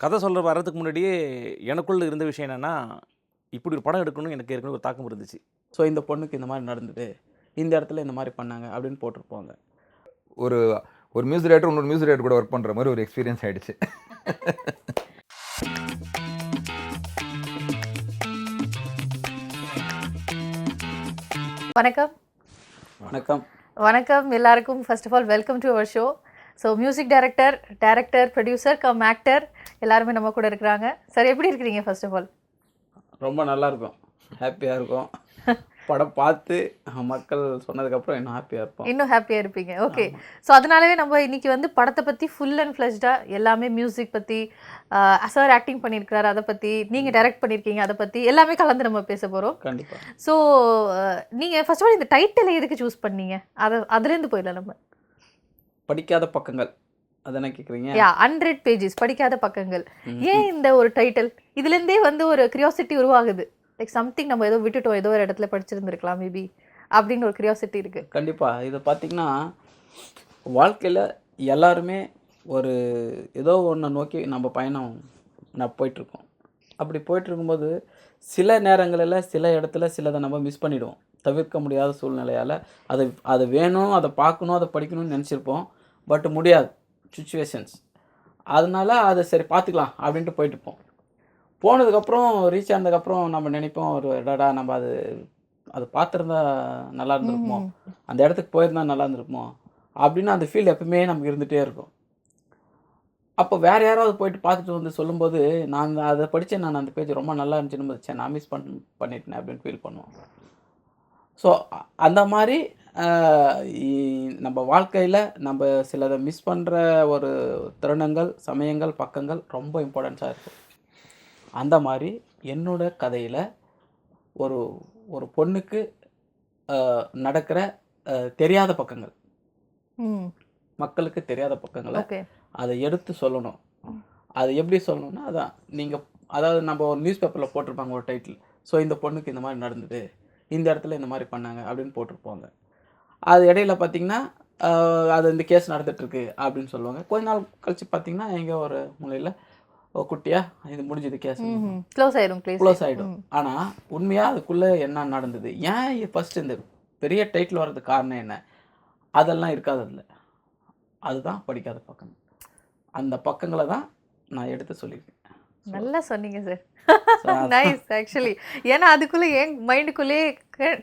கதை சொல்ல வர்றதுக்கு முன்னாடியே எனக்குள்ள இருந்த விஷயம் என்னன்னா, இப்படி ஒரு படம் எடுக்கணும்னு எனக்கு ஏற்கனவே ஒரு தாக்கம் இருந்துச்சு. ஸோ இந்த பொண்ணுக்கு இந்த மாதிரி நடந்தது, இந்த இடத்துல இந்த மாதிரி பண்ணாங்க அப்படின்னு போட்டிருப்பாங்க. ஒரு ஒரு மியூசிக் டைரக்டர் இன்னொரு மியூசிக் டைரக்டர் கூட ஒர்க் பண்ணுற மாதிரி ஒரு எக்ஸ்பீரியன்ஸ் ஆயிடுச்சு. வணக்கம். வணக்கம். வணக்கம் எல்லாருக்கும். First of all welcome to our show. So music director, producer cum actor எல்லாருமே நம்ம கூட இருக்கிறாங்க. சார் எப்படி இருக்கிறீங்க? ஃபர்ஸ்ட் ஆஃப் ஆல் ரொம்ப நல்லா இருக்கும், ஹாப்பியாக இருக்கும். படம் பார்த்து மக்கள் சொன்னதுக்கப்புறம் இன்னும் ஹாப்பியாக இருப்போம். இன்னும் ஹாப்பியாக இருப்பீங்க. ஓகே. ஸோ அதனாலவே நம்ம இன்னைக்கு வந்து படத்தை பற்றி ஃபுல் அண்ட் ஃப்ளெஷ்டாக எல்லாமே மியூசிக் பற்றி, சார் ஆக்டிங் பண்ணியிருக்கிறாரு அதை பற்றி, நீங்கள் டைரக்ட் பண்ணியிருக்கீங்க அதை பற்றி எல்லாமே கலந்து நம்ம பேச போகிறோம். கண்டிப்பாக. ஸோ நீங்கள் ஃபர்ஸ்ட் ஆஃப் ஆல் இந்த டைட்டிலை எதுக்கு சூஸ் பண்ணீங்க? அதுலேருந்து போயிடலாம் நம்ம. படிக்காத பக்கங்கள் அதானே கேட்குறீங்க? யா, 100 பேஜஸ் படிக்காத பக்கங்கள். ஏன் இந்த ஒரு டைட்டில்? இதுலேருந்தே வந்து ஒரு கியூரியாசிட்டி உருவாகுது. லைக் சம்திங் நம்ம ஏதோ விட்டுட்டோம், ஏதோ ஒரு இடத்துல படிச்சிருந்துருக்கலாம் மேபி அப்படின்னு ஒரு கியூரியாசிட்டி இருக்குது. கண்டிப்பாக. இதை பார்த்திங்கன்னா வாழ்க்கையில் எல்லாருமே ஒரு ஏதோ ஒன்றை நோக்கி நம்ம பயணம் போயிட்டுருக்கோம். அப்படி போயிட்டுருக்கும்போது சில நேரங்களில் சில இடத்துல சிலதை நம்ம மிஸ் பண்ணிவிடுவோம். தவிர்க்க முடியாத சூழ்நிலையால் அது வேணும், அதை பார்க்கணும், அதை படிக்கணும்னு நினச்சிருப்போம். பட் முடியாது, சுச்சுவேஷன்ஸ். அதனால அதை சரி பார்த்துக்கலாம் அப்படின்ட்டு போயிட்டுப்போம். போனதுக்கப்புறம் ரீச் ஆனதுக்கப்புறம் நம்ம நினைப்போம், ஒரு டடா நம்ம அது பார்த்துருந்தா நல்லா இருந்திருக்குமோ, அந்த இடத்துக்கு போயிருந்தா நல்லா இருந்திருக்குமோ அப்படின்னு அந்த ஃபீல் எப்பவுமே நமக்கு இருந்துகிட்டே இருக்கும். அப்போ வேறு யாராவது போயிட்டு பார்த்துட்டு வந்து சொல்லும்போது, நான் அதை படித்தேன், நான் அந்த பேஜ் ரொம்ப நல்லா இருந்துச்சுன்னு போது, நான் மிஸ் பண்ணிட்டேன் அப்படின்னு ஃபீல் பண்ணுவோம். ஸோ அந்த மாதிரி நம்ம வாழ்க்கையில் நம்ம சிலதை மிஸ் பண்ணுற ஒரு தருணங்கள், சமயங்கள், பக்கங்கள் ரொம்ப இம்பார்ட்டன்ஸாக இருக்கும். அந்த மாதிரி என்னோட கதையில் ஒரு ஒரு பொண்ணுக்கு நடக்கிற தெரியாத பக்கங்கள், மக்களுக்கு தெரியாத பக்கங்களை அதை எடுத்து சொல்லணும். அது எப்படி சொல்லணும்னா, அதான் நீங்கள் அதாவது நம்ம ஒரு நியூஸ் பேப்பரில் போட்டிருப்பாங்க ஒரு டைட்டில். ஸோ இந்த பொண்ணுக்கு இந்த மாதிரி நடந்தது, இந்த இடத்துல இந்த மாதிரி பண்ணாங்க அப்படின்னு போட்டிருப்பாங்க. அது இடையில பார்த்திங்கன்னா அது இந்த கேஸ் நடந்துகிட்ருக்கு அப்படின்னு சொல்லுவாங்க. கொஞ்ச நாள் கழித்து பார்த்திங்கன்னா எங்கே ஒரு மூலையில் குட்டியாக இது முடிஞ்சது, கேஸ் க்ளோஸ் ஆகிடும். ஆனால் உண்மையாக அதுக்குள்ளே என்ன நடந்தது, ஏன் ஃபஸ்ட்டு இந்த பெரிய டைட்டில் வர்றதுக்கு காரணம் என்ன, அதெல்லாம் இருக்காது அதில். அதுதான் படிக்காத பக்கம். அந்த பக்கங்களை தான் நான் எடுத்து சொல்லியிருக்கேன். நல்லா சொன்னீங்க சார். Nice actually. ஏன்னா அதுக்குள்ளே என் மைண்டுக்குள்ளேயே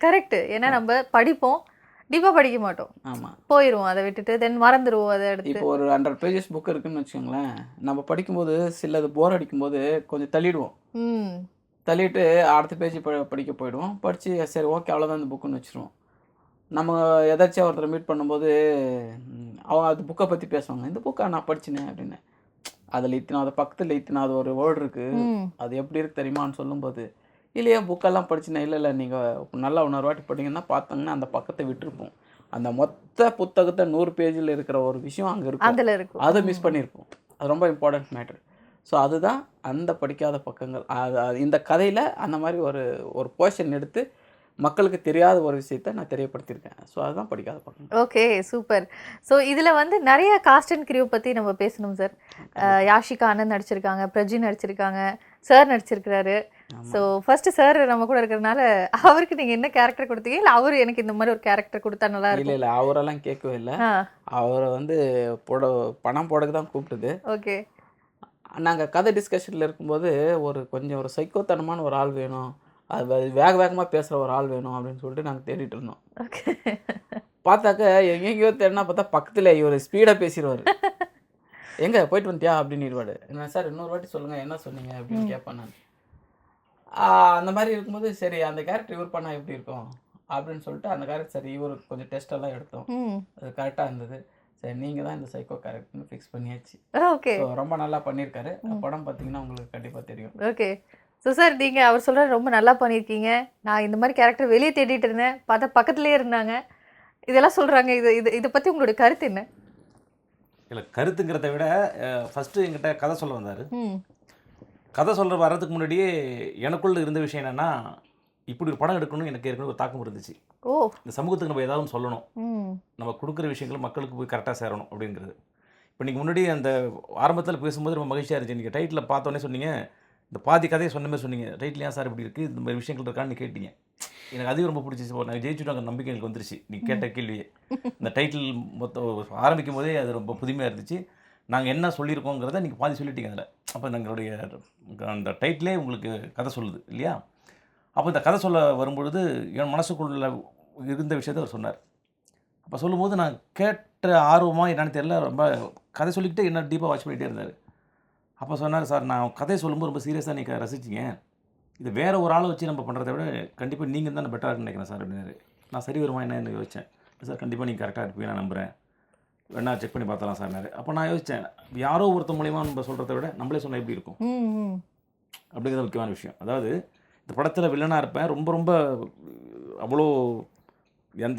கரெக்டு. ஏன்னா நம்ம படிப்போம், டீப்பாக படிக்க மாட்டோம். ஆமாம், போயிடுவோம், அதை விட்டுட்டு தென் மறந்துடுவோம் அதை எடுத்து. இப்போ ஒரு 100 பேஜஸ் புக் இருக்குன்னு வச்சுக்கோங்களேன். நம்ம படிக்கும்போது சிலது போர் அடிக்கும்போது கொஞ்சம் தள்ளிடுவோம். தள்ளிட்டு அடுத்த பேஜ் படிக்க போயிடுவோம். படித்து சரி ஓகே அவ்வளோதான் இந்த புக்குன்னு வச்சுருவோம். நம்ம எதாச்சும் ஒருத்தரை மீட் பண்ணும்போது அவன் அது புக்கை பற்றி பேசுவாங்க, இந்த புக்கை நான் படிச்சினேன் அப்படின்னு. அதில் அது பக்கத்தில் அது ஒரு வேர்டு இருக்குது, அது எப்படி இருக்குது தெரியுமான்னு சொல்லும்போது, இல்லையா புக்கெல்லாம் படிச்சினேன், இல்லை நீங்கள் நல்லா இன்னொரு வாட்டி படிங்கன்னா பார்த்தாங்கன்னா அந்த பக்கத்தை விட்டுருப்போம். அந்த மொத்த புத்தகத்தை 100 பேஜில் இருக்கிற ஒரு விஷயம் அங்கே இருக்கும், அதை மிஸ் பண்ணியிருப்போம். அது ரொம்ப இம்பார்ட்டன்ட் மேட்ரு. ஸோ அதுதான் அந்த படிக்காத பக்கங்கள். இந்த கதையில் அந்த மாதிரி ஒரு போர்ஷன் எடுத்து மக்களுக்கு தெரியாத ஒரு விஷயத்தை நான் தெரியப்படுத்தியிருக்கேன். ஸோ அதுதான் படிக்காத பக்கம். Okay, super. ஸோ இதில் வந்து நிறைய காஸ்ட் அண்ட் கிரியூ பற்றி நம்ம பேசணும் சார். யாஷிகா ஆனந்த் நடிச்சிருக்காங்க, பிரஜி நடிச்சிருக்காங்க, சார் நடிச்சிருக்கிறாரு. ஸோ ஃபர்ஸ்ட் சார் நம்ம கூட இருக்கிறதுனால அவருக்கு நீங்கள் என்ன கேரக்டர் கொடுத்தீங்க, இல்லை அவர் எனக்கு இந்த மாதிரி ஒரு கேரக்டர் கொடுத்தா நல்லா இருக்கும்? இல்லை அவரெல்லாம் கேட்கவே இல்லை. அவரை வந்து பணம் போடக்கு தான் கூப்பிட்டுது. ஓகே. நாங்கள் கதை டிஸ்கஷனில் இருக்கும்போது கொஞ்சம் ஒரு சைக்கோத்தனமான ஒரு ஆள் வேணும், அது வேகமாக பேசுகிற ஒரு ஆள் வேணும் அப்படின்னு சொல்லிட்டு நாங்கள் தேடிட்டு இருந்தோம். பார்த்தாக்க எங்கெங்கேயோ தேடினா பார்த்தா பக்கத்தில் இவர் ஸ்பீடாக பேசிடுவார். எங்கே போயிட்டு வந்துட்டியா அப்படின்னு இருவாடு. என்ன சார் இன்னொரு வாட்டி சொல்லுங்கள், என்ன சொன்னீங்க அப்படின்னு கேட்பேன் நான். அந்த மாதிரி இருக்கும்போது சரி அந்த கேரக்டர் இவர் பண்ணால் எப்படி இருக்கும் அப்படின்னு சொல்லிட்டு அந்த கேரக்டர் சரி இவர் கொஞ்சம் டெஸ்டெல்லாம் எடுத்தோம். அது கரெக்டாக இருந்தது. சரி நீங்கள் தான் இந்த சைக்கோ கேரக்டர்னு ஃபிக்ஸ் பண்ணியாச்சு. ஓகே. ரொம்ப நல்லா பண்ணியிருக்காரு. படம் பார்த்தீங்கன்னா உங்களுக்கு கண்டிப்பாக தெரியும். ஓகே. ஸோ சார் நீங்கள் அவர் சொல்கிற ரொம்ப நல்லா பண்ணியிருக்கீங்க, நான் இந்த மாதிரி கேரக்டர் வெளியே தேடிட்டு இருந்தேன், பார்த்தா பக்கத்துலேயே இருந்தாங்க, இதெல்லாம் சொல்கிறாங்க. இதை பற்றி உங்களுடைய கருத்து என்ன? இல்லை, கருத்துங்கிறத விட ஃபஸ்ட்டு என்கிட்ட கதை சொல்ல வந்தார். கதை சொல்ல வர்றதுக்கு முன்னாடியே எனக்குள்ள இருந்த விஷயம் என்னென்னா, இப்படி ஒரு படம் எடுக்கணும்னு எனக்கு ஏற்கனவே ஒரு தாக்கம் இருந்துச்சு. இந்த சமூகத்துக்கு நம்ம ஏதாவது சொல்லணும், நம்ம கொடுக்குற விஷயங்கள் மக்களுக்கு போய் கரெக்டாக சேரணும் அப்படிங்கிறது. இப்போ நீங்கள் முன்னாடி அந்த ஆரம்பத்தில் பேசும்போது ரொம்ப மகிழ்ச்சியாக இருந்துச்சு. நீங்கள் டைட்டில் பார்த்தோன்னே சொன்னீங்க, இந்த பாதி கதையை சொன்ன மாதிரி சொன்னீங்க. டைட்டில் ஏன் சார் இப்படி இருக்குது, இந்த மாதிரி விஷயங்கள் இருக்கான்னு கேட்டீங்க. எனக்கு அதுவும் ரொம்ப பிடிச்சிச்சு. நான் ஜெயிச்சுட்டாங்க நம்பிக்கை எனக்கு வந்துருச்சு நீங்கள் கேட்ட கேள்வியே. இந்த டைட்டில் மொத்தம் ஆரம்பிக்கும் போதே அது ரொம்ப புதுமையாக இருந்துச்சு. நாங்கள் என்ன சொல்லியிருக்கோங்கிறத நீங்கள் பாதி சொல்லிட்டீங்க அதில். அப்போ எங்களுடைய அந்த டைட்டிலே உங்களுக்கு கதை சொல்லுது இல்லையா? அப்போ இந்த கதை சொல்ல வரும்பொழுது என் மனசுக்குள்ள இருந்த விஷயத்தை அவர் சொன்னார். அப்போ சொல்லும்போது நான் கேட்ட ஆர்வமாக என்னன்னு தெரியல, ரொம்ப கதை சொல்லிக்கிட்டே என்ன டீப்பாக வாட்ச் பண்ணிகிட்டே இருந்தார். அப்போ சொன்னார், சார் நான் கதையை சொல்லும்போது ரொம்ப சீரியஸாக நீங்கள் ரசிச்சிங்க, இது வேறு ஒரு ஆளை வச்சு நம்ம பண்ணுறத விட கண்டிப்பாக நீங்கள் தான் பெட்டராக நினைக்கிறேன் சார் அப்படின்னாரு. நான் சரி வருமா என்னன்னு யோசித்தேன். சார் கண்டிப்பாக நீங்கள் கரெக்டாக இருப்பீங்க நான் நம்புகிறேன், வேணா செக் பண்ணி பார்த்தலாம் சார்னாரு. அப்போ நான் யோசித்தேன், யாரோ ஒருத்த மூலியமாக நம்ம சொல்கிறத விட நம்மளே சொன்னால் எப்படி இருக்கும் அப்படிங்கிறது முக்கியமான விஷயம். அதாவது இந்த படத்தில் வில்லனாக இருப்பேன், ரொம்ப ரொம்ப அவ்வளோ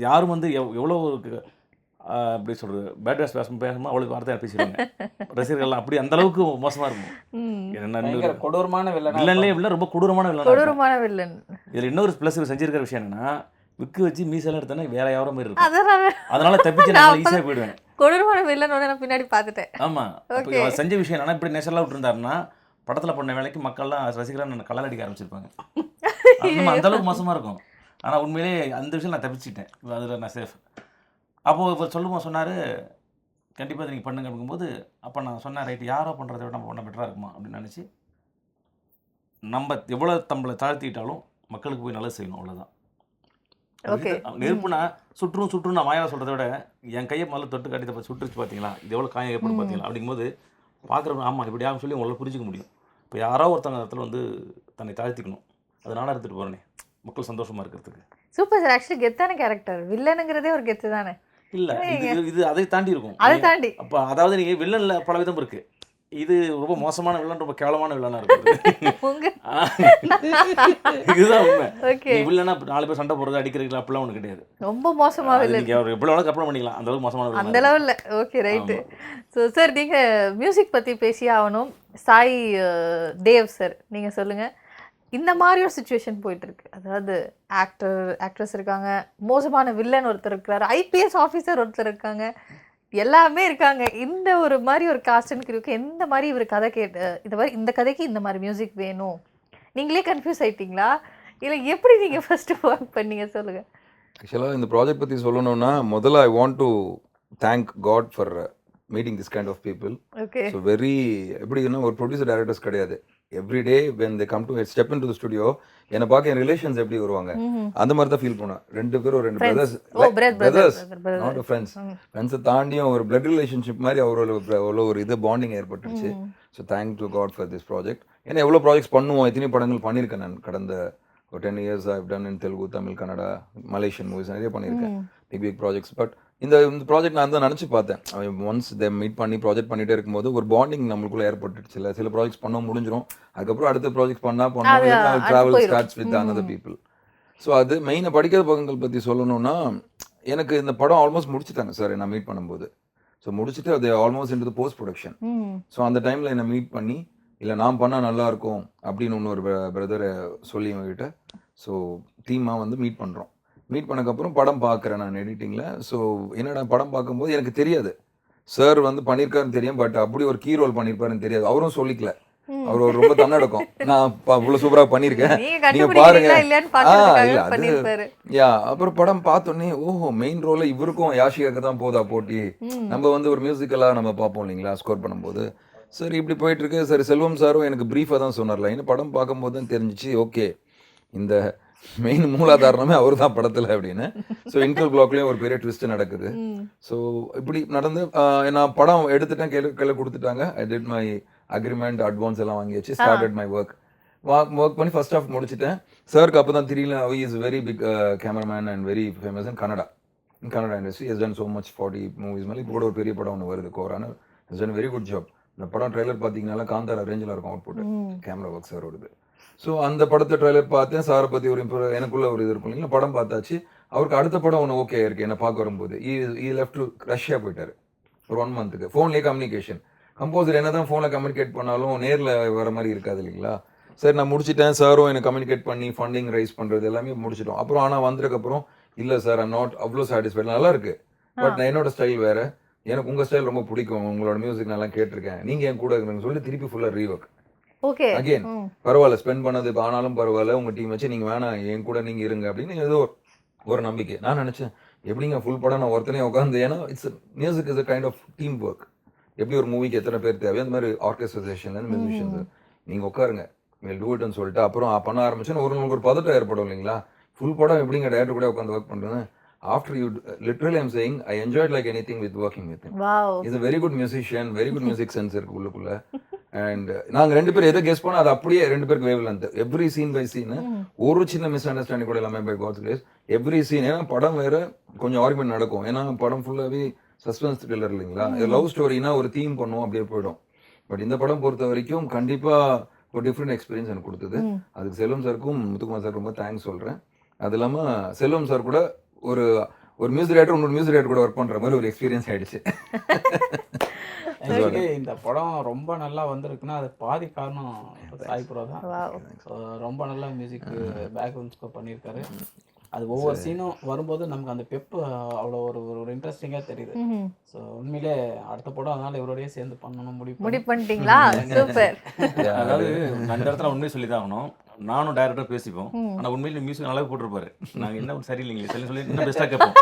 யாரும் வந்து எவ்வளோ அப்படி சொல்கிறது பேட் வேஸ் பேசும்போது அவ்வளோ வார்த்தையாக பேசிடுவாங்க ரசிகர்கள்லாம். அப்படி அந்த அளவுக்கு மோசமாக இருக்கும். பயங்கர கொடூரமான வில்லன்லே வில்லன், ரொம்ப கொடூரமான கொடூரமான வில்லன். இதில் இன்னொரு ப்ளஸ் செஞ்சிருக்கிற விஷயம் என்னன்னா, விக்கு வச்சு மீசெல்லாம் எடுத்தோன்னா வேற யாரோ மாதிரி இருக்கும். அதனால தப்பிச்சு நான் ஈஸியாக போயிடுவேன். கொடூரமான வில்லன் வந்து நான் பின்னாடி பார்த்துட்டேன். ஆமாம், அப்போ செஞ்ச விஷயம் என்னன்னா, இப்படி நேச்சுரலாக விட்டுருந்தாருன்னா படத்தில் பண்ண வேலைக்கு மக்கள்லாம் ரசிகராக நான் கலர் அடிக்க ஆரம்பிச்சிருப்பாங்க. அந்த அளவுக்கு மோசமாக இருக்கும். ஆனால் உண்மையிலே அந்த விஷயம் நான் தப்பிச்சிட்டேன், அதில் நான் சேஃப். அப்போது இப்போ சொல்லும்போது சொன்னார், கண்டிப்பாக இதை நீங்கள் பண்ணுங்க அப்படிங்கும்போது, அப்போ நான் சொன்னேன், ரைட்டு யாரோ பண்ணுறதை விட நம்ம பண்ண பெட்டராக இருக்குமா அப்படின்னு நினச்சி, நம்ம எவ்வளோ நம்மளை தாழ்த்திட்டாலும் மக்களுக்கு போய் நல்லது செய்யணும், அவ்வளோதான். நெருப்புனா சுற்றும் நான் மாயாவை சொல்கிறத விட என் கையை முதல்ல தொட்டு காட்டி சுட்டுருச்சு பார்த்தீங்களா, இது எவ்வளோ காயம் ஏற்படும் பார்த்தீங்களா அப்படிங்கும்போது பார்க்குறவங்க ஆமாம் இப்படி ஆகும் சொல்லி உங்களால் புரிஞ்சிக்க முடியும். இப்போ யாரோ ஒருத்தவங்க இடத்துல வந்து தன்னை தாழ்த்திக்கணும், அதனால எடுத்துகிட்டு போகிறேனே மக்கள் சந்தோஷமாக இருக்கிறதுக்கு. Super sir. ஆக்சுவலி கெத்தான கேரக்டர், வில்லனுங்கிறதே ஒரு கெத்து தானே. இல்லை இது அதை தாண்டி இருக்கும். அதை தாண்டி அப்போ அதாவது நீங்கள் வில்லனில் பல விதம் இருக்குது. இது ரொம்ப மோசமான வில்லன், ரொம்ப கேவலமான வில்லனாக இருக்குது. இதுதான் உண்மை. வில்லனா 4 பேர் சண்டை போடுறது அடிக்கிறீங்களா அப்படிலாம் ஒன்றும் கிடையாது. ரொம்ப மோசமாக இல்லை, நீங்கள் அவர் எவ்வளோ வேணாலும் கற்பனை பண்ணிக்கலாம், அந்த அளவுக்கு மோசமான அந்த லெவலில். Okay right. ஸோ சார் நீங்கள் மியூசிக் பற்றி பேசியே ஆகணும். சாய் தேவ் சார் நீங்கள் சொல்லுங்கள், இந்த மாதிரி ஒரு சுச்சுவேஷன் போயிட்டுருக்கு. அதாவது ஆக்ட்ரஸ் இருக்காங்க, மோசமான வில்லன் ஒருத்தர் இருக்கிறாரு, ஐபிஎஸ் ஆஃபீஸர் ஒருத்தர் இருக்காங்க, எல்லாமே இருக்காங்க. இந்த ஒரு மாதிரி ஒரு காஸ்ட் அண்ட் கிரூக்கு எந்த மாதிரி இவர் கதை இந்த கதைக்கு இந்த மாதிரி மியூசிக் வேணும், நீங்களே கன்ஃபியூஸ் ஆயிட்டீங்களா இல்லை எப்படி நீங்கள் ஃபர்ஸ்ட்டு ஒர்க் பண்ணீங்க சொல்லுங்கள். ஆக்சுவலாக இந்த ப்ராஜெக்ட் பற்றி சொல்லணும்னா முதல்ல I want to thank God for meeting this kind of people. Okay. So எப்படின்னா ஒரு ப்ரொடியூசர் டைரக்டர்ஸ் கிடையாது. Every day when they come to step in to the studio என்னை பார்க்க என் ரிலேஷன்ஸ் எப்படி வருவாங்க அந்த மாதிரி தான் ஃபீல் பண்ணேன். 2 பேரும் 2 பிரதர்ஸ், நாட் ஃப்ரெண்ட்ஸை தாண்டியும் ஒரு பிளட் ரிலேஷன்ஷிப் மாதிரி அவ்வளோ ஒரு இது பாண்டிங் ஏற்பட்டுருச்சு. So thank to God for this project. ஏன்னா எவ்வளோ ப்ராஜெக்ட்ஸ் பண்ணுவோம், எத்தனை படங்கள் பண்ணியிருக்கேன் நான் கடந்த ஒரு 10 years I've done in Telugu, Tamil, Kannada, Malaysian movies நிறைய பண்ணியிருக்கேன், பிக் ப்ராஜெக்ட்ஸ். பட் இந்த ப்ராஜெக்ட் நான் தான் நினச்சி பார்த்தேன். ஒன்ஸ் இதை மீட் பண்ணி ப்ராஜெக்ட் பண்ணிகிட்டே இருக்கும்போது ஒரு பாண்டிங் நம்மளுக்குள்ளே ஏற்பட்டுச்சு. சில ப்ராஜெக்ட்ஸ் பண்ண முடிஞ்சிடும், அதுக்கப்புறம் அடுத்த ப்ராஜெக்ட் பண்ணுவோம், travel starts with another people. So அது மெயினாக படிக்காத படங்கள் பற்றி சொல்லணும்னா, எனக்கு இந்த படம் ஆல்மோஸ்ட் முடிச்சுட்டாங்க சார் நான் மீட் பண்ணும்போது. ஸோ முடிச்சுட்டு அது almost into post production. So அந்த டைமில் என்னை மீட் பண்ணி இல்லை நான் பண்ணால் நல்லாயிருக்கும் அப்படின்னு இன்னொரு பிரதரை சொல்லி அவங்ககிட்ட ஸோ டீமாக வந்து மீட் பண்ணுறோம். மீட் பண்ணக்கப்புறம் படம் பார்க்குறேன் நான் எடிட்டிங்கில். ஸோ என்னடா படம் பார்க்கும்போது எனக்கு தெரியாது சார் வந்து பண்ணியிருக்காருன்னு தெரியும், பட் அப்படி ஒரு கீ ரோல் பண்ணியிருப்பாருன்னு தெரியாது. அவரும் சொல்லிக்கல, அவர் ஒரு ரொம்ப தன்னடக்கம், நான் இவ்வளோ சூப்பராக பண்ணியிருக்கேன் நீங்கள் பாருங்க. இல்லை அது அப்புறம் படம் பார்த்தோன்னே ஓஹோ மெயின் ரோலில் இவருக்கும் யாஷிகாக்கு தான் போதா போட்டி, நம்ம வந்து ஒரு மியூசிக்கலாக நம்ம பார்ப்போம் இல்லைங்களா ஸ்கோர் பண்ணும்போது. சரி இப்படி போயிட்டுருக்கு. சரி செல்வம் சாரும் எனக்கு ப்ரீஃபாக தான் சொன்னார்ல, இன்னும் படம் பார்க்கும்போது தான் தெரிஞ்சிச்சு ஓகே இந்த மெயின் மூலாதாரணமே அவர் தான் படத்தில் அப்படின்னு. ஸோ இன்டர் பிளாக்லேயும் ஒரு பெரிய ட்விஸ்ட் நடக்குது. ஸோ இப்படி நடந்து நான் படம் எடுத்துட்டேன், கையில் கொடுத்துட்டாங்க. I did my agreement, advance எல்லாம் வாங்கியாச்சு. ஸ்டார்டட் மை ஒர்க் பண்ணி ஃபர்ஸ்ட் ஹாஃப் முடிச்சிட்டேன். சாருக்கு அப்போ தான் தெரியல, he is very big cameraman and very famous in Kannada industry. Has done so much 40 movies மேலே. இப்போ கூட ஒரு பெரிய படம் ஒன்று வருது கோரான, has done very good job. இந்த படம் ட்ரெய்லர் பார்த்தீங்கன்னால காந்தாரா ரேஞ்சில் இருக்கும் அவுட்புட், கேமரா ஒர்க் சார் வருது. ஸோ அந்த படத்தை ட்ரெய்லர் பார்த்தேன், சாரை பற்றி ஒரு எனக்குள்ள ஒரு இது இருக்கும் இல்லைங்களா. படம் பார்த்தாச்சு. அவருக்கு அடுத்த படம் ஒன்று ஓகே இருக்கு என்ன பார்க்க வரும்போது ஈ லெஃப்ட் டு ரஷ்யா போயிட்டார் ஒரு 1 month. ஃபோன்லேயே கம்யூனிகேஷன். கம்போசர் என்ன தான் ஃபோனில் கம்யூனிகேட் பண்ணாலும் நேரில் வர மாதிரி இருக்காது இல்லைங்களா. சரி நான் முடிச்சிட்டேன், சாரும் எனக்கு கம்யூனிகேட் பண்ணி ஃபண்டிங் ரைஸ் பண்ணுறது எல்லாமே முடிச்சிட்டோம். அப்புறம் ஆனால் வந்ததுக்கப்புறம் இல்லை சார் ஐம் நாட் அவ்வளோ சாட்டிஸ்ஃபைட், நல்லா இருக்கு பட் என்னோட ஸ்டைல் வேறு. எனக்கு உங்கள் ஸ்டைல் ரொம்ப பிடிக்கும், உங்களோட மியூசிக் நல்லா கேட்டிருக்கேன், நீங்கள் என் கூட இருக்கிறீங்கன்னு சொல்லி திருப்பி ஃபுல்லாக ரீஒர்க் ஓகே. அகெயின். பரவாயில்ல, ஸ்பெண்ட் பண்ணது ஆனாலும் பரவாயில்ல, உங்கள் டீம் வச்சு நீங்கள் வேணாம் என் கூட நீங்கள் இருங்க அப்படின்னு ஏதோ ஒரு நம்பிக்கை. நான் நினச்சேன் எப்படிங்க ஃபுல் படம் நான் ஒருத்தனே உட்காந்து, ஏன்னா it's music is a kind of team work. எப்படி ஒரு மூவிக்கு எத்தனை பேர் தேவையோ அந்த மாதிரி ஆர்கெஸ்ட்ரேஷன்லேருந்து மியூசிஷியன்ஸ் நீங்கள் உட்காருங்க வில் டூ இட்னு சொல்லிட்டு அப்புறம் பண்ண ஆரம்பிச்சோன்னு ஒரு பதட்டம் ஏற்படும் இல்லைங்களா? ஃபுல் படம் எப்படிங்க டேரக்டர் கூட உட்காந்து ஒர்க் பண்ணுறேன்னு. After you literally I'm saying I enjoyed like anything with working with him. Is a very good musician, very good music sense இருக்கு உள்ளுக்குள்ள. அண்ட் நாங்க ரெண்டு பேரும் எதை கெஸ் பண்ணோம் அது அப்படியே ரெண்டு பேருக்கு wavelength. Every scene by scene ஒரு சின்ன மிஸ் அண்டர்ஸ்டாண்டிங் கூட எல்லாமே by God's grace. Every scene, ஏன்னா படம் வேற கொஞ்சம் ஆர்குமெண்ட் நடக்கும், ஏன்னா படம் ஃபுல்லாவே சஸ்பென்ஸ் த்ரில்லர் இல்லைங்களா? லவ் ஸ்டோரினா ஒரு தீம் பண்ணுவோம் அப்படியே போயிடும். பட் இந்த படம் பொறுத்த வரைக்கும் கண்டிப்பா ஒரு டிஃப்ரெண்ட் எக்ஸ்பீரியன்ஸ் எனக்கு கொடுத்தது. அதுக்கு செல்வம் சாருக்கும் முத்துக்குமார் சார் ரொம்ப தேங்க்ஸ் சொல்றேன். அது இல்லாம செல்வம் சார் கூட ஒரு மியூசிக் டைரக்டர் இன்னொரு மியூசிக் டைரக்டர் கூட ஒர்க் பண்ற மாதிரி ஒரு எக்ஸ்பீரியன்ஸ் ஆயிடுச்சு. ஆக்சுவலி இந்த படம் ரொம்ப நல்லா வந்திருக்குன்னா அது பாதி காரணம் சாய் ப்ரோ தான். ரொம்ப நல்லா மியூசிக் பேக்ரவுண்ட் ஸ்கோர் பண்ணியிருக்காரு. அது ஒவ்வொரு சீனும் வரும்போது நமக்கு அந்த பெப்பு அவ்வளோ ஒரு இன்ட்ரெஸ்டிங்காக தெரியுது. ஸோ உண்மையிலே அடுத்த படம் அதனால இவரோடய சேர்ந்து பண்ணணும் முடிவு பண்ணிட்டீங்களா? சூப்பர். அதாவது அந்த இடத்துல உண்மையை சொல்லி தான் ஆகணும். நானும் டைரக்டர் பேசிப்போம், ஆனால் உண்மையில மியூசிக் நல்லா போட்டிருப்பாரு. நாங்கள் என்ன சரியில்லைங்களே சொல்லி இன்னும் பெஸ்ட்டாக கேட்போம்.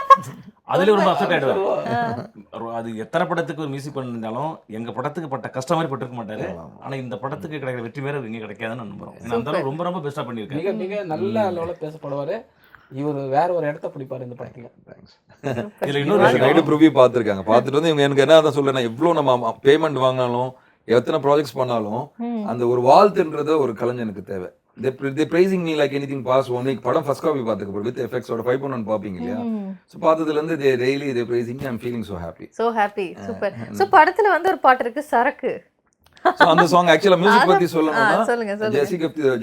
அதுலேயும் ரொம்ப அப்செட் ஆகிடுவார். அது எத்தனை படத்துக்கு ஒரு மியூசிக் பண்ணியிருந்தாலும் எங்கள் படத்துக்கு பட்ட கஷ்டம் மாதிரி பட்டிருக்க மாட்டாரு. ஆனால் இந்த படத்துக்கு கிடைக்கிற வெற்றி வேற இங்கே கிடைக்காதுன்னு நம்புறோம். ஏன்னா அந்த அளவுக்கு ரொம்ப ரொம்ப பெஸ்ட்டாக பண்ணியிருக்கேன். மிக மிக நல்ல லெவலில் பேசப்படுவார். இவர் வேற ஒரு இடத்த பிடிப்பாரு இந்த படத்துல. இதுல இன்னொரு ப்ரூவி பார்த்துருக்காங்க. பார்த்துட்டு வந்து இவங்க எனக்கு என்ன சொல்றேன், எவ்வளோ நம்ம பேமெண்ட் வாங்கினாலும் எத்தனை ப்ராஜெக்ட்ஸ் பண்ணாலும் அந்த ஒரு வாழ்த்துன்றத ஒரு கலைஞனுக்கு தேவை. they praising me like anything past 1 week. படம் ஃபர்ஸ்ட் காப்பி பார்த்துக்க வித் எஃபெக்ட்ஸ் ஓட 5.1 பாப்பீங்க இல்லையா? சோ பார்த்ததுல இருந்து they praising me. I'm feeling so happy. Super. So படத்துல வந்து ஒரு பாட்டு இருக்கு சரக்கு. சோ அந்த சாங் ஆக்சுவலா மியூசிக் பத்தி சொல்லணும்னா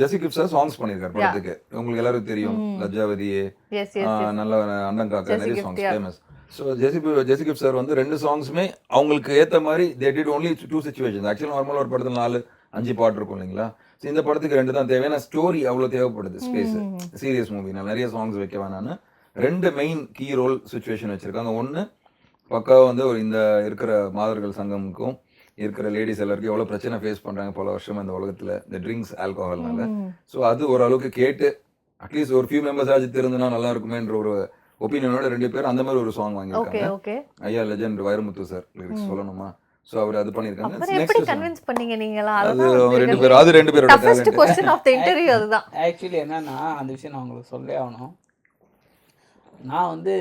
ஜெசி கிப்ஸ் சாங்ஸ் பண்ணிருக்காரு படத்துக்கு. உங்களுக்கு எல்லாரும் தெரியும், லஜ்ஜாவதியே, நல்ல அண்ணன் காக்கா, நிறைய songs famous. So Jassie Gift sir வந்து 2 சாங்ஸுமே அவங்களுக்கு ஏற்ற மாதிரி they did only 2 situations. ஆக்சுவலாக நார்மலாக ஒரு படத்தில் 4-5 பாட்டு இருக்கும் இல்லைங்களா? ஸோ இந்த படத்துக்கு 2 தான் தேவையான ஸ்டோரி அவ்வளோ தேவைப்படுது. ஸ்பேஸ் சீரியஸ் மூவி, நான் நிறைய சாங்ஸ் வைக்க வேணான்னு 2 மெயின் கீ ரோல் சுச்சுவேஷன் வச்சுருக்காங்க. ஒன்று பக்காவாக வந்து ஒரு இந்த இருக்கிற மாதர்கள் சங்கமுக்கும் இருக்கிற லேடிஸ் எல்லாருக்கும் எவ்வளோ பிரச்சனை ஃபேஸ் பண்ணுறாங்க பல வருஷமாக இந்த உலகத்தில், இந்த ட்ரிங்க்ஸ் ஆல்கஹால்னால. ஸோ அது ஓரளவுக்கு கேட்டு அட்லீஸ்ட் ஒரு ஃபியூ மெம்பர்ஸ் ஆச்சு திருந்தினா நல்லா இருக்குமேன்ற ஒரு ஒப்பீனியனோட 2 பேர் அந்த மாதிரி ஒரு சாங் வாங்கியிருக்காங்க. ஐயா லெஜெண்ட் வைரமுத்து சார் லிரிக்ஸ் சொல்லணுமா? சோ அவர் அது பண்ணிருக்காங்க. எப்படி கன்வின்ஸ் பண்ணீங்க நீங்களா? அது 2 பேர், அது 2 பேரோட first question of the interview அதுதான். ஆக்சுவலி என்னன்னா அந்த விஷயம் நான் உங்களுக்கு சொல்லவே ஆகணும். நான் வந்து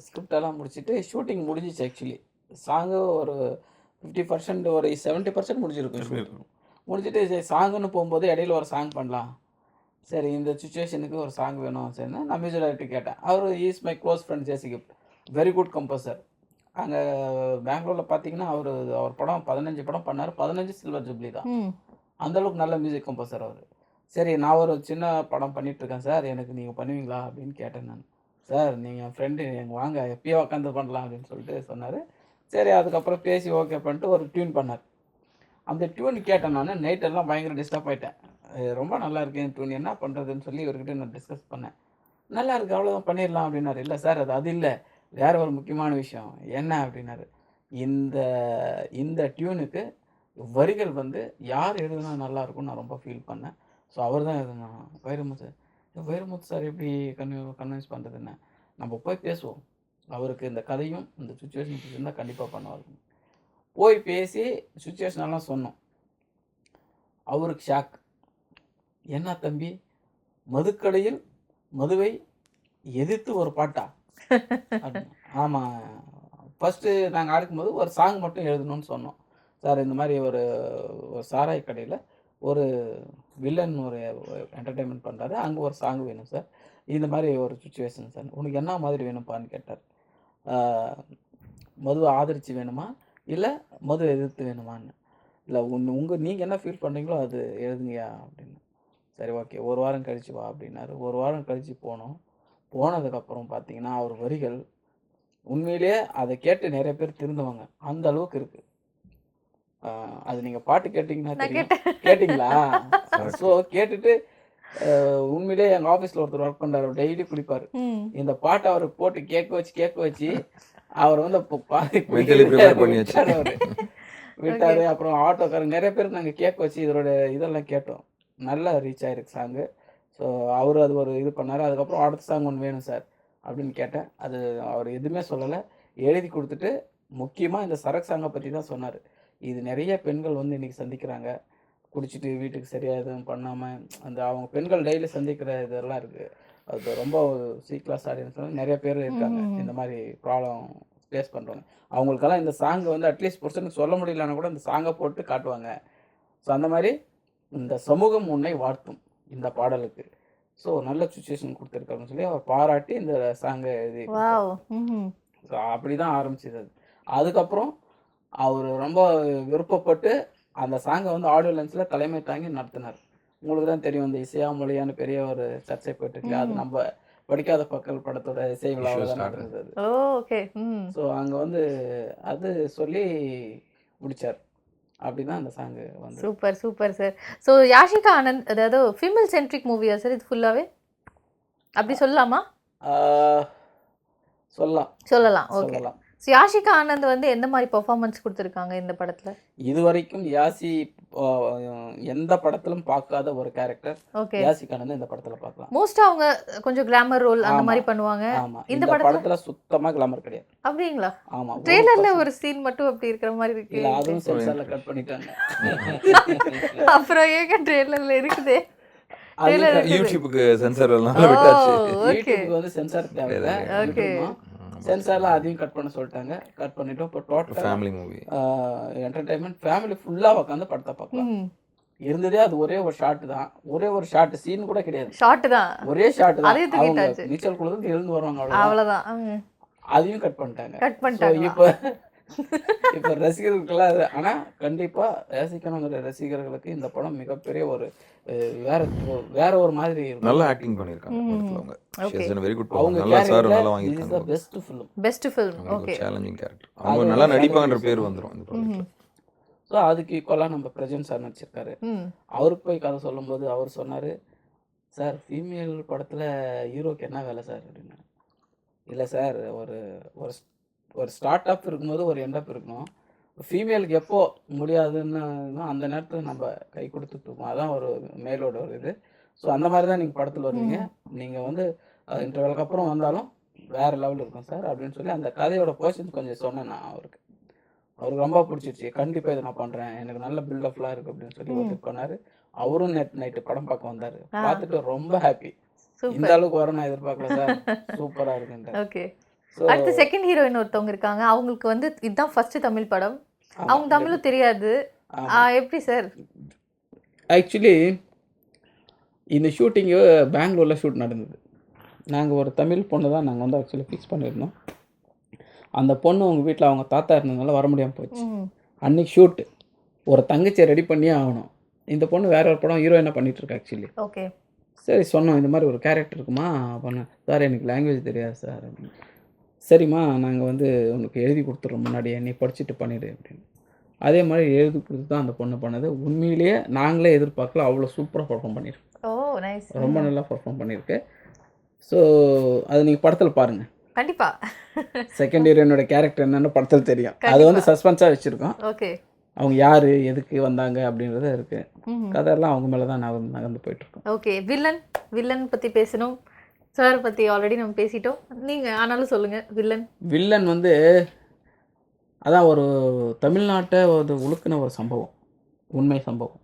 ஸ்கிரிப்ட் எல்லாம் முடிச்சிட்டு ஷூட்டிங் முடிஞ்சிச்சு. ஆக்சுவலி சாங்கு ஒரு 50% ஒரு 70% முடிஞ்சிருக்கும். முடிச்சுட்டு சாங்குன்னு போகும்போது இடையில ஒரு சாங் பண்ணலாம், சரி இந்த சுச்சுவேஷனுக்கு ஒரு சாங் வேணும் சரின்னா நான் மியூசிக் டைரக்டர் கேட்டேன். அவர் is my close friend Jassie Gift, very good composer. அங்கே பெங்களூரில் பார்த்தீங்கன்னா அவர் படம் 15 படம் பண்ணார், 15 சில்வர் ஜூப்ளி தான். அந்தளவுக்கு நல்ல மியூசிக் கம்போசர் அவர். சரி நான் ஒரு சின்ன படம் பண்ணிகிட்ருக்கேன் சார், எனக்கு நீங்கள் பண்ணுவீங்களா அப்படின்னு கேட்டேன் நான். சார் நீங்கள் என் ஃப்ரெண்டு, எங்கள் வாங்க எப்பயோ உட்காந்து பண்ணலாம் அப்படின்னு சொல்லிட்டு சொன்னார். சரி அதுக்கப்புறம் பேசி ஓகே பண்ணிட்டு ஒரு டியூன் பண்ணார். அந்த டியூன் கேட்டேன் நான். நைட்டெல்லாம் பயங்கர டிஸ்டர்ப் ஆகிட்டேன். ரொம்ப நல்லா இருக்கு இந்த டியூன், என்ன பண்ணுறதுன்னு சொல்லி இவர்கிட்ட நான் டிஸ்கஸ் பண்ணேன். நல்லா இருக்குது அவ்வளோதான் பண்ணிடலாம் அப்படின்னாரு. இல்லை சார் அது இல்லை, வேறு ஒரு முக்கியமான விஷயம். என்ன அப்படின்னாரு, இந்த டியூனுக்கு வரிகள் வந்து யார் எழுதுனா நல்லாயிருக்கும்னு நான் ரொம்ப ஃபீல் பண்ணேன். ஸோ அவர் தான் எழுதுனா வைரமுத்து சார் எப்படி கன்வின்ஸ் பண்ணுறதுன்னு நம்ம போய் பேசுவோம். அவருக்கு இந்த கதையும் இந்த சுச்சுவேஷன் இருந்தால் கண்டிப்பாக பண்ணுவார். போய் பேசி சுச்சுவேஷனெல்லாம் சொன்னோம். அவருக்கு ஷாக். என்ன தம்பி, மதுக்கடையில் மதுவை எதிர்த்து ஒரு பாட்டா? ஆமாம், ஃபஸ்ட்டு நாங்கள் ஆடுக்கும்போது ஒரு சாங் மட்டும் எழுதணும்னு சொன்னோம். சார் இந்த மாதிரி ஒரு சாராய் கடையில் ஒரு வில்லன் ஒரு என்டர்டெயின்மெண்ட் பண்ணுறாரு, அங்கே ஒரு சாங் வேணும் சார், இந்த மாதிரி ஒரு சுச்சுவேஷன் சார், உனக்கு என்ன மாதிரி வேணும்ப்பான்னு கேட்டார். மதுவை ஆதரித்து வேணுமா இல்லை மது எதிர்த்து வேணுமான்னு. இல்லை நீங்கள் என்ன ஃபீல் பண்ணுறீங்களோ அது எழுதுங்கயா அப்படின்னு. சரி ஓகே, ஒரு வாரம் கழிச்சு வா அப்படின்னாரு. ஒரு வாரம் கழித்து போனோம். போனதுக்கப்புறம் பார்த்தீங்கன்னா அவர் வரிகள் உண்மையிலேயே அதை கேட்டு நிறைய பேர் திருந்துவாங்க, அந்த அளவுக்கு இருக்குது. அது நீங்கள் பாட்டு கேட்டிங்கன்னா தெரியும். கேட்டிங்களா? ஸோ கேட்டுட்டு உண்மையிலே எங்கள் ஆஃபீஸில் ஒருத்தர் ஒர்க் பண்ணுறாரு, டெய்லி குளிப்பார். இந்த பாட்டை அவர் போட்டு கேட்க வச்சு அவர் வந்து அப்போ பாதி Mentally prepare பண்ணியாச்சு. விட்டாரு. அப்புறம் ஆட்டோக்காரங்க நிறைய பேர் நாங்கள் கேட்க வச்சு இதோட இதெல்லாம் கேட்டோம். நல்லா ரீச் ஆயிருக்கு சாங்கு. ஸோ அவர் அது ஒரு இது பண்ணார். அதுக்கப்புறம் அடுத்த சாங் ஒன்று வேணும் சார் அப்படின்னு கேட்டேன். அது அவர் எதுவுமே சொல்லலை, எழுதி கொடுத்துட்டு முக்கியமாக இந்த சரக்கு சாங்கை பற்றி தான் சொன்னார். இது நிறைய பெண்கள் வந்து இன்றைக்கி சந்திக்கிறாங்க, குடிச்சிட்டு வீட்டுக்கு சரியாக எதுவும் பண்ணாமல் அந்த அவங்க பெண்கள் டெய்லி சந்திக்கிற இதெல்லாம் இருக்குது. அது ரொம்ப சி கிளாஸ் ஆடியன்ஸ் நிறைய பேர் இருக்காங்க இந்த மாதிரி ப்ராப்ளம் ஃபேஸ் பண்ணுறவங்க. அவங்களுக்கெல்லாம் இந்த சாங்கை வந்து அட்லீஸ்ட் பர்சனுக்கு சொல்ல முடியலன்னா கூட இந்த சாங்கை போட்டு காட்டுவாங்க. ஸோ அந்த மாதிரி இந்த சமூகம் உன்னை வாழ்த்தும் இந்த பாடலுக்கு ஸோ நல்ல சுச்சுவேஷன் கொடுத்துருக்காருன்னு சொல்லி அவர் பாராட்டி இந்த சாங்கை எழுதி ஸோ அப்படி தான் ஆரம்பிச்சது அது. அதுக்கப்புறம் அவர் ரொம்ப விருப்பப்பட்டு அந்த சாங்கை வந்து ஆடியோ லென்ஸில் தலைமை தாங்கி நடத்தினார். உங்களுக்கு தான் தெரியும் இந்த இசையா மொழியான பெரிய ஒரு சர்ச்சை போயிட்டு அது நம்ம படிக்காத பக்கல் படத்தோட இசை விழாவில் தான் நடந்தது. ஸோ அங்கே வந்து அது சொல்லி முடிச்சார். அப்படிதான் அந்த சாங் வந்து. Super super sir. So Yashika Anand அதாவது ஃபீமேல் சென்ட்ரிக் மூவியா சார் இது ஃபுல்லாவே அப்படி சொல்லலாமா? சொல்லலாம். ஓகே. ஸோ யாஷிகா ஆனந்த் வந்து எந்த மாதிரி பெர்ஃபார்மன்ஸ் கொடுத்துருக்காங்க இந்த படத்தில்? இது வரைக்கும் யாசி எந்த படத்திலும் பார்க்காத ஒரு கேரக்டர். ஓகே. யாஷிகா ஆனந்த் இந்த படத்தில் பார்க்கலாம். மோஸ்டா அவங்க கொஞ்சம் கிளாமர் ரோல் அந்த மாதிரி பண்ணுவாங்க. ஆமா. இந்த படத்தில் சுத்தமாக கிளாமர் கிடையாது. அப்படிங்களா? ஆமா. ட்ரெய்லர்ல ஒரு சீன் மட்டும் அப்படி இருக்கிற மாதிரி இருக்கு. இல்ல அதுவும் சென்சார்ல கட் பண்ணிட்டாங்க. அப்புறம் ஏங்க ட்ரெய்லர்ல இருக்குதே. யூடியூப்க்கு சென்சார் எல்லாம் விட்டாச்சு. யூடியூப்க்கு வந்து சென்சார் தேவையில்லை. ஓகே. சென்சார்ல அதையும் கட் பண்ண சொல்லிட்டாங்க. கட் பண்ணிட்டோம். இப்போ total family movie entertainment family ஃபுல்லா உட்காந்து படத்தை பார்க்கலாம். இருந்ததே அது ஒரே ஒரு ஷாட் தான். ஒரே ஒரு ஷாட் சீன் கூட கிடையாது. ஷாட் தான். ஒரே ஷாட் தான். அவங்க நீச்சல் குளத்துக்கு எழுந்து வருவாங்க அவ்வளவுதான். அதையும் கட் பண்ணிட்டாங்க. இப்போ ரசிகர்களுக்கெல்லாம் ஆனா கண்டிப்பா ரசிக்கணுங்கிற ரசிகர்களுக்கு இந்த படம் மிகப்பெரிய ஒரு வேற ஒரு மாதிரி இருக்கும். நல்ல ஆக்டிங் பண்ணிருக்காங்க படத்துல அவங்க. She has done a very good அவங்க performance. நல்லா சார் நல்லா வாங்கிருக்காங்க. Best film. Okay. Challenging character. அவங்க நல்லா நடிப்பாங்கன்ற பேர் வந்துரும் இந்த படத்துல. ஸோ அதுக்கு ஈக்குவலாக நம்ம பிரஜன் சார் நடிச்சிருக்காரு. அவருக்கு போய் கதை சொல்லும்போது அவர் சொன்னார், சார் ஃபீமேல் படத்தில் ஹீரோக்கு என்ன வேலை சார் அப்படின்னு. இல்லை சார் ஒரு ஒரு ஸ்டார்ட் அப் இருக்கும்போது ஒரு எண்ட் அப் இருக்கணும். ஃபீமேலுக்கு எப்போ முடியாதுன்னு அந்த நேரத்தில் நம்ம கை கொடுத்துட்ருக்கோம். அதான் ஒரு மேலோட ஒரு இது. ஸோ அந்த மாதிரி தான் நீங்கள் படத்தில் வருவீங்க. நீங்கள் வந்து இன்டர்வலுக்கு அப்புறம் வந்தாலும் வேறு லெவலில் இருக்கும் சார் அப்படின்னு சொல்லி அந்த கதையோட போர்ஷன்ஸ் கொஞ்சம் சொன்னேன் நான் அவருக்கு. அவருக்கு ரொம்ப பிடிச்சிருச்சு. கண்டிப்பாக இதை நான் பண்ணுறேன், எனக்கு நல்ல பில்டப்லாம் இருக்குது அப்படின்னு சொல்லி ஒர்க் பண்ணார். அவரும் நைட்டு படம் பார்க்க வந்தார். பார்த்துட்டு ரொம்ப ஹாப்பி. இந்த அளவுக்கு வரும் நான் எதிர்பார்க்கல சார், சூப்பராக இருக்குன்ற. ஓகே. அடுத்து செகண்ட் ஹீரோயின் ஒருத்தவங்க இருக்காங்க. அவங்களுக்கு வந்து இதுதான் ஃபர்ஸ்ட் தமிழ் படம். அவங்க தமிழும் தெரியாது. எப்படி சார்? ஆக்சுவலி இந்த ஷூட்டிங்கு பெங்களூரில் ஷூட் நடந்தது. நாங்கள் ஒரு தமிழ் பொண்ணு தான் நாங்கள் வந்து ஆக்சுவலி ஃபிக்ஸ் பண்ணியிருந்தோம். அந்த பொண்ணு அவங்க வீட்டில் அவங்க தாத்தா இருந்ததுனால வர முடியாமல் போச்சு. அன்றைக்கி ஷூட்டு ஒரு தங்கச்சியை ரெடி பண்ணியே ஆகணும். இந்த பொண்ணு வேற ஒரு படம் ஹீரோயினாக பண்ணிகிட்ருக்கா ஆக்சுவலி. ஓகே. சரி சொன்னோம் இந்த மாதிரி ஒரு கேரக்டர் இருக்குமா பண்ண. சார் எனக்கு லாங்குவேஜ் தெரியாது சார் அப்படின்னு. சரிம்மா நாங்கள் வந்து உனக்கு எழுதி கொடுத்துட்றோம் முன்னாடியே, நீ படிச்சுட்டு பண்ணிடு அப்படின்னு. அதே மாதிரி எழுதி கொடுத்து தான் அந்த பொண்ணு பண்ணது. உண்மையிலேயே நாங்களே எதிர்பார்க்கல, அவ்வளோ சூப்பராக பர்ஃபார்ம் பண்ணியிருக்கு. ரொம்ப நல்லா பர்ஃபார்ம் பண்ணியிருக்கு. ஸோ அது நீங்கள் படத்தில் பாருங்கள். கண்டிப்பா. செகண்ட் ஹீரோயினோட கேரக்டர் என்னன்னு படத்தில் தெரியும். அது வந்து சஸ்பென்ஸாக வச்சுருக்கோம். ஓகே. அவங்க யார் எதுக்கு வந்தாங்க அப்படின்றது இருக்குது. கதையெல்லாம் அவங்க மேலே தான் நகர்ந்து போயிட்டுருக்கோம். ஓகே. வில்லன் பற்றி பேசணும். சார் பற்றி ஆல்ரெடி நம்ம பேசிட்டோம். நீங்கள் ஆனாலும் சொல்லுங்கள். வில்லன் வந்து அதான் ஒரு தமிழ்நாட்டை ஒரு உழுக்கின ஒரு சம்பவம், உண்மை சம்பவம்.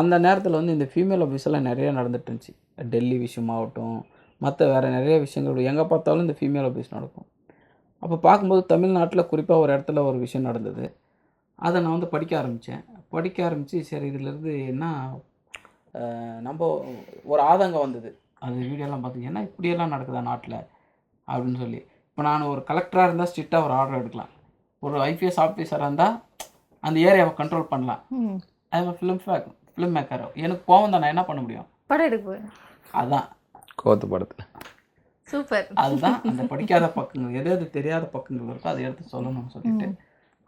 அந்த நேரத்தில் வந்து இந்த ஃபீமேல் அபியூஸ் எல்லாம் நிறைய நடந்துட்டு இருந்துச்சு. டெல்லி விஷயமாகட்டும், மற்ற வேறு நிறைய விஷயங்கள் எங்கே பார்த்தாலும் இந்த ஃபீமேல் அபியூஸ் நடக்கும். அப்போ பார்க்கும்போது தமிழ்நாட்டில் குறிப்பாக ஒரு இடத்துல ஒரு விஷயம் நடந்தது. அதை நான் வந்து படிக்க ஆரம்பித்து சரி இதிலேருந்து என்ன நம்ம ஒரு ஆதங்கம் வந்தது. அது வீடியோலாம் பார்த்து என்ன இப்படியெல்லாம் நடக்குதா நாட்டில் அப்படின்னு சொல்லி. இப்போ நான் ஒரு கலெக்டராக இருந்தால் ஸ்ட்ரிக்டாக ஒரு ஆர்டர் எடுக்கலாம், ஒரு ஐபிஎஸ் ஆஃபீஸராக இருந்தால் அந்த ஏரியாவை கண்ட்ரோல் பண்ணலாம். அது ஃபிலிம் மேக்கர் எனக்கு கோவம் தான், நான் என்ன பண்ண முடியும்? படம் எடுக்க. அதான் கோவத்து படத்தில் சூப்பர். அதுதான் அந்த படிக்காத பக்கங்கள் எது தெரியாத பக்கங்கள் இருக்கோ அதை எடுத்து சொல்லணும்னு சொல்லிட்டு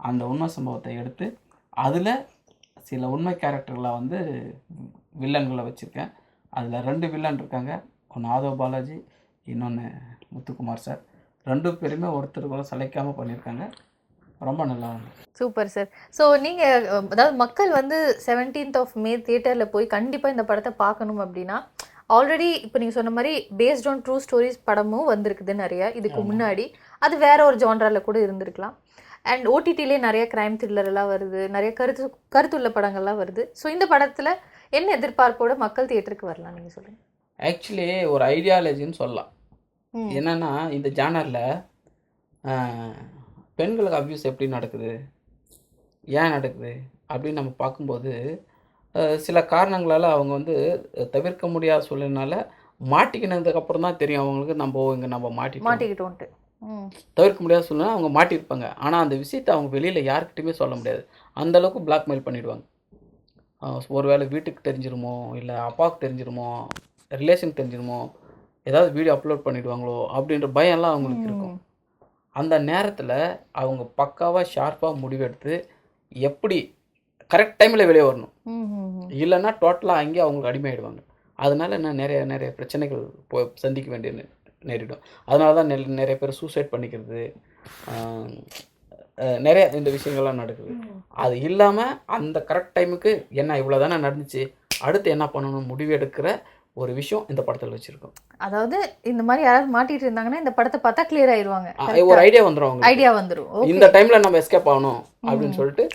அந்த உண்மை சம்பவத்தை எடுத்து அதில் சில உண்மை கேரக்டர்களை வந்து வில்லன்களை வச்சுருக்கேன். அதில் 2 வில்லன் இருக்காங்க. ஒன்று ஆதவ் பாலாஜி, இன்னொன்று முத்துக்குமார் சார். 2 பேருமே ஒருத்தர் கூட சளைக்காமல் பண்ணியிருக்காங்க. ரொம்ப நல்லா வந்து சூப்பர் சார். ஸோ நீங்கள் அதாவது மக்கள் வந்து 17th ஆஃப் மே தியேட்டரில் போய் கண்டிப்பாக இந்த படத்தை பார்க்கணும் அப்படின்னா ஆல்ரெடி இப்போ நீங்கள் சொன்ன மாதிரி பேஸ்ட் ஆன் ட்ரூ ஸ்டோரிஸ் படமும் வந்திருக்குது நிறைய இதுக்கு முன்னாடி. அது வேற ஒரு ஜான்ராவில் கூட இருந்திருக்கலாம். அண்ட் ஓடிடிலே நிறைய க்ரைம் த்ரில்லர் எல்லாம் வருது, நிறைய கருத்துள்ள படங்கள்லாம் வருது. ஸோ இந்த படத்தில் என்ன எதிர்பார்ப்போட மக்கள் தியேட்டருக்கு வரலாம் நீங்கள் சொல்லுங்கள். ஆக்சுவலி ஒரு ஐடியாலஜின்னு சொல்லலாம். என்னென்னா இந்த ஜானரில் பெண்களுக்கு அப்யூஸ் எப்படி நடக்குது, ஏன் நடக்குது அப்படின்னு நம்ம பார்க்கும்போது சில காரணங்களால் அவங்க வந்து தவிர்க்க முடியாத சூழ்நிலைனால மாட்டிக்கினதுக்கப்புறம் தான் தெரியும் அவங்களுக்கு நம்ம மாட்டிக்கிட்டோன்ட்டு. தவிர்க்க முடியாத சூழ்நிலை அவங்க மாட்டியிருப்பாங்க. ஆனால் அந்த விஷயத்தை அவங்க வெளியில் யாருக்கிட்டையுமே சொல்ல முடியாது. அந்தளவுக்கு பிளாக்மெயில் பண்ணிவிடுவாங்க. ஒருவேளை வீட்டுக்கு தெரிஞ்சிருமோ, இல்லை அப்பாவுக்கு தெரிஞ்சிருமோ, ரிலேஷனுக்கு தெரிஞ்சிருமோ, ஏதாவது வீடியோ அப்லோட் பண்ணிவிடுவாங்களோ அப்படின்ற பயம்லாம் அவங்களுக்கு இருக்கும். அந்த நேரத்தில் அவங்க பக்காவாக ஷார்ப்பாக முடிவெடுத்து எப்படி கரெக்ட் டைமில் வெளியே வரணும். இல்லைன்னா டோட்டலாக அங்கேயே அவங்களுக்கு அடிமையாயிடுவாங்க. அதனால நான் நிறைய பிரச்சனைகள் சந்திக்க வேண்டிய நேரிடும். அதனால தான் நிறைய பேர் சூசைட் பண்ணிக்கிறது, நிறைய இந்த விஷயங்கள்லாம் நடக்குது. அது இல்லாமல் அந்த கரெக்ட் டைமுக்கு என்ன இவ்வளோ தானே நடந்துச்சு, அடுத்து என்ன பண்ணணும் முடிவு எடுக்கிற ஒரு விஷயம் இந்த படத்தில் வச்சுருக்கோம். அதாவது இந்த மாதிரி யாராவது மாட்டிட்டு இருந்தாங்கன்னா இந்த படத்தை பார்த்தா கிளியர் ஆயிடுவாங்க. ஒரு ஐடியா வந்துடும், ஐடியா வந்துடும். இந்த டைமில் நம்ம எஸ்கேப் ஆகணும் அப்படின்னு சொல்லிட்டு.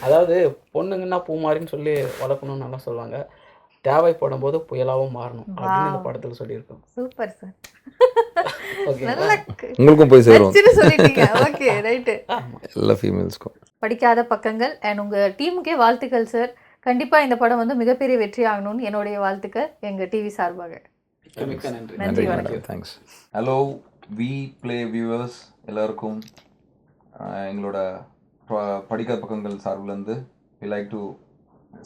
அதாவது பொண்ணுங்கன்னா பூ மாதிரின்னு சொல்லி வளர்க்கணும்னு நல்லா சொல்லுவாங்க. தேவைப்படும் போது புயலாகவும் மாறணும் அப்படின்னு இந்த படத்தில் சொல்லியிருக்கோம். Super sir. உங்களுக்கும் போய் சேரும் சொல்லிட்டீங்க. Okay right. எல்லா ஃபீமேல்ஸ்க்கும் படிக்காத பக்கங்கள் அண்ட் உங்கள் டீமுக்கே வாழ்த்துக்கள் சார். கண்டிப்பாக இந்த படம் வந்து மிகப்பெரிய வெற்றி ஆகணும்னு என்னுடைய வாழ்த்துக்கள் எங்கள் டிவி சார்பாக. மிக்க நன்றி. நன்றி, வணக்கம். Thanks. Hello we play viewers எல்லாருக்கும் எங்களோட படிக்காத பக்கங்கள் சார்பிலேருந்து we like to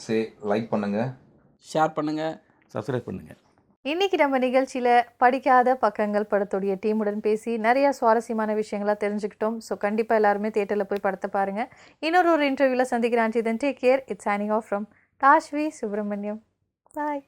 say like பண்ணுங்கள், ஷேர் பண்ணுங்கள், சப்ஸ்கிரைப் பண்ணுங்கள். இன்னைக்கு நம்ம நிகழ்ச்சியில் படிக்காத பக்கங்கள் படத்துடைய டீமுடன் பேசி நிறைய சுவாரஸ்யமான விஷயங்களா தெரிஞ்சுக்கிட்டோம். ஸோ கண்டிப்பாக எல்லாருமே தியேட்டரில் போய் படத்தை பாருங்கள். இன்னொரு இன்டர்வியூவில் சந்திக்கிறேன். Then take care. It's signing off from Tashvi Subramaniam. Bye.